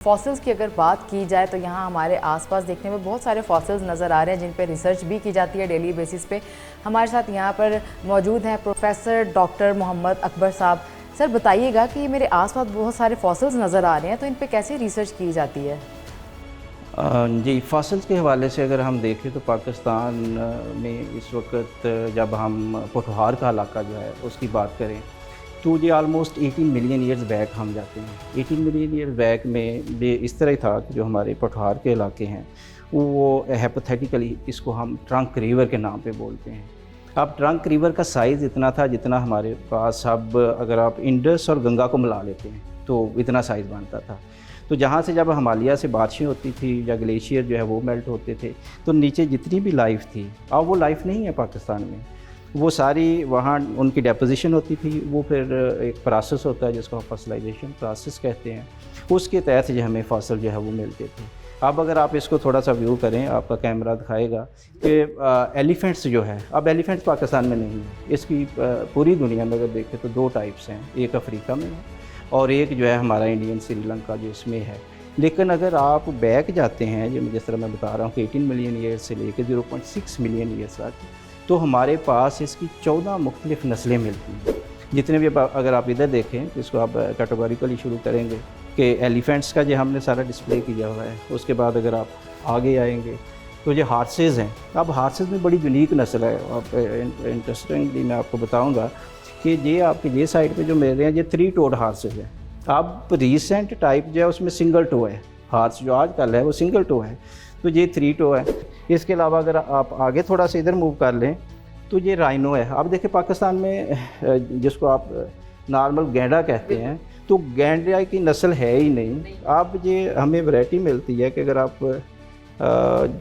Fossils की अगर बात की जाए तो यहाँ हमारे आसपास देखने में बहुत सारे फॉसिल्स नज़र आ रहे हैं जिन पे रिसर्च भी की जाती है डेली बेसिस पे। हमारे साथ यहाँ पर मौजूद हैं प्रोफेसर डॉक्टर मोहम्मद अकबर साहब। सर बताइएगा कि मेरे आसपास बहुत सारे फॉसिल्स नज़र आ रहे हैं तो इन पे कैसे रिसर्च की जाती है? जी, फॉसिल्स के हवाले से अगर हम देखें तो पाकिस्तान में इस वक्त जब हम पोठहार का इलाका जो है उसकी बात करें तो ये आलमोस्ट 18 मिलियन ईयर्स बैक हम जाते हैं। 18 मिलियन ईयर्स बैक में ये इस तरह था कि जो हमारे पोठहार के इलाके हैं वो हाइपोथेटिकली इसको हम ट्रंक रिवर के नाम पे बोलते हैं। अब ट्रंक रिवर का साइज़ इतना था जितना हमारे पास अब अगर आप इंडस और गंगा को मिला लेते हैं तो इतना साइज़ बनता था। तो जहाँ से जब हिमालय से बारिशें होती थी या ग्लेशियर जो है वो मेल्ट होते थे तो नीचे जितनी भी लाइफ थी, अब वो लाइफ नहीं है पाकिस्तान में, वो सारी वहाँ उनकी डेपोजिशन होती थी। वो फिर एक प्रोसेस होता है जिसको हम फॉसिलाइजेशन प्रोसेस कहते हैं, उसके तहत जो हमें फॉसिल जो है वो मिलते थे। अब अगर आप इसको थोड़ा सा व्यू करें, आपका कैमरा दिखाएगा कि एलिफेंट्स जो है, अब एलिफेंट्स पाकिस्तान में नहीं है, इसकी पूरी दुनिया में अगर देखें तो दो टाइप्स हैं, एक अफ्रीका में है और एक जो है हमारा इंडियन श्रीलंका जो इसमें है। लेकिन अगर आप बैक जाते हैं, जो जिस तरह मैं बता रहा हूँ कि 18 मिलियन ईयर्स से लेकर 0.6 मिलियन ईयर्स तक, तो हमारे पास इसकी 14 मुख्तलिफ़ नस्लें मिलती हैं। जितने भी अगर आप इधर देखें तो इसको आप कैटेगोरिकली शुरू करेंगे कि एलिफेंट्स का जो हमने सारा डिस्प्ले किया हुआ है। उसके बाद अगर आप आगे आएंगे तो ये हार्सेज़ हैं। अब हार्सेज़ में बड़ी यूनिक नस्ल है। आप इंटरेस्टिंगली मैं आपको बताऊँगा कि ये आपके ये साइड पे जो मिल रहे हैं ये 3 टोड हार्सेज हैं। अब रिसेंट टाइप जो है उसमें सिंगल टो है, हार्स जो आजकल है वो सिंगल टो है, तो ये 3 टो है। इसके अलावा अगर आप आगे थोड़ा सा इधर मूव कर लें तो ये राइनो है। अब देखिए पाकिस्तान में जिसको आप नॉर्मल गैंडा कहते हैं, तो गैंडा की नस्ल है ही नहीं। अब ये हमें वैरायटी मिलती है कि अगर आप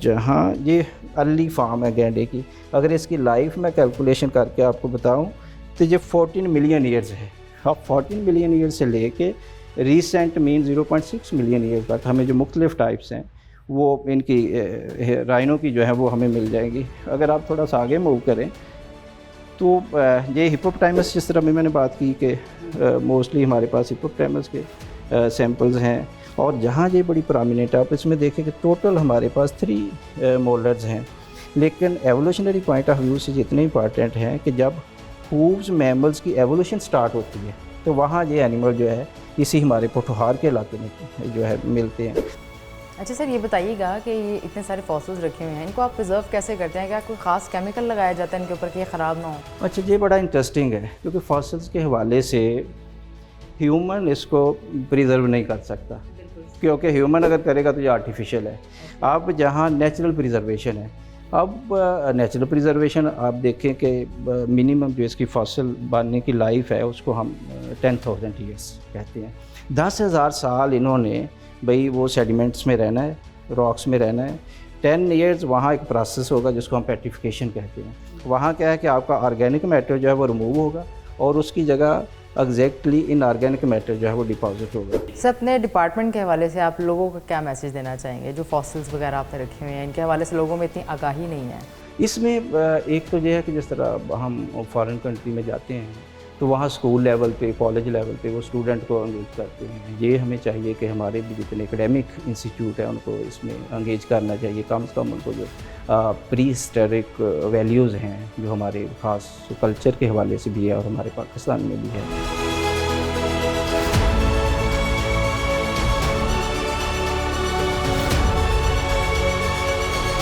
जहाँ ये अर्ली फार्म है गैंडे की, अगर इसकी लाइफ मैं कैलकुलेशन करके आपको बताऊँ तो ये 14 मिलियन ईयर्स है। अब 14 मिलियन ईयर्स से लेके रीसेंट मीन 0.6 मिलियन ईयर्स तक हमें जो मुख्तलिफ़ टाइप्स हैं वो इनकी राइनो की जो है वो हमें मिल जाएंगी। अगर आप थोड़ा सा आगे मूव करें तो ये हिप्पोपोटामस, जिस तरह भी मैंने बात की कि मोस्टली हमारे पास हिप्पोपोटामस के सैम्पल्स हैं। और जहाँ ये बड़ी प्रोमिनेंट है, आप इसमें देखें कि टोटल हमारे पास 3 मोलर्स हैं। लेकिन एवोल्यूशनरी पॉइंट ऑफ व्यू से जितने इंपॉर्टेंट हैं कि जब हूव्स मैमल्स की एवोल्यूशन स्टार्ट होती है तो वहाँ ये एनिमल जो है इसी हमारे पोठहार के इलाके में जो है मिलते हैं। अच्छा सर, ये बताइएगा कि ये इतने सारे फॉसिल्स रखे हुए हैं, इनको आप प्रिजर्व कैसे करते हैं? क्या कोई ख़ास केमिकल लगाया जाता है इनके ऊपर कि ये ख़राब ना हो? अच्छा, ये बड़ा इंटरेस्टिंग है क्योंकि फॉसिल्स के हवाले से ह्यूमन इसको प्रिजर्व नहीं कर सकता, क्योंकि ह्यूमन अगर करेगा तो ये आर्टिफिशियल है। अब जहाँ नेचुरल प्रिजर्वेशन है, अब नेचुरल प्रिजर्वेशन आप देखें कि मिनिमम जो इसकी फॉसिल बनने की लाइफ है उसको हम 10,000 ईयर्स कहते हैं। 10,000 साल इन्होंने भाई वो सेडिमेंट्स में रहना है, रॉक्स में रहना है। 10 ईयर्स वहाँ एक प्रोसेस होगा जिसको हम पेट्रिफिकेशन कहते हैं। वहाँ क्या है कि आपका ऑर्गेनिक मैटर जो है वो रिमूव होगा और उसकी जगह एग्जैक्टली इनऑर्गेनिक मैटर जो है वो डिपॉजिट होगा। सर, अपने डिपार्टमेंट के हवाले से आप लोगों को क्या मैसेज देना चाहेंगे? जो फॉसिल्स वगैरह आपने रखे हुए हैं इनके हवाले से लोगों में इतनी आगाही नहीं है। इसमें एक तो ये है कि जिस तरह हम फॉरेन कंट्री में जाते हैं तो वहाँ स्कूल लेवल पे, कॉलेज लेवल पे वो स्टूडेंट को एंगेज करते हैं। ये हमें चाहिए कि हमारे भी जितने एकेडमिक इंस्टीट्यूट हैं उनको इसमें एंगेज करना चाहिए। कम से कम उनको जो प्री हिस्टोरिक वैल्यूज़ हैं जो हमारे ख़ास कल्चर के हवाले से भी है और हमारे पाकिस्तान में भी है।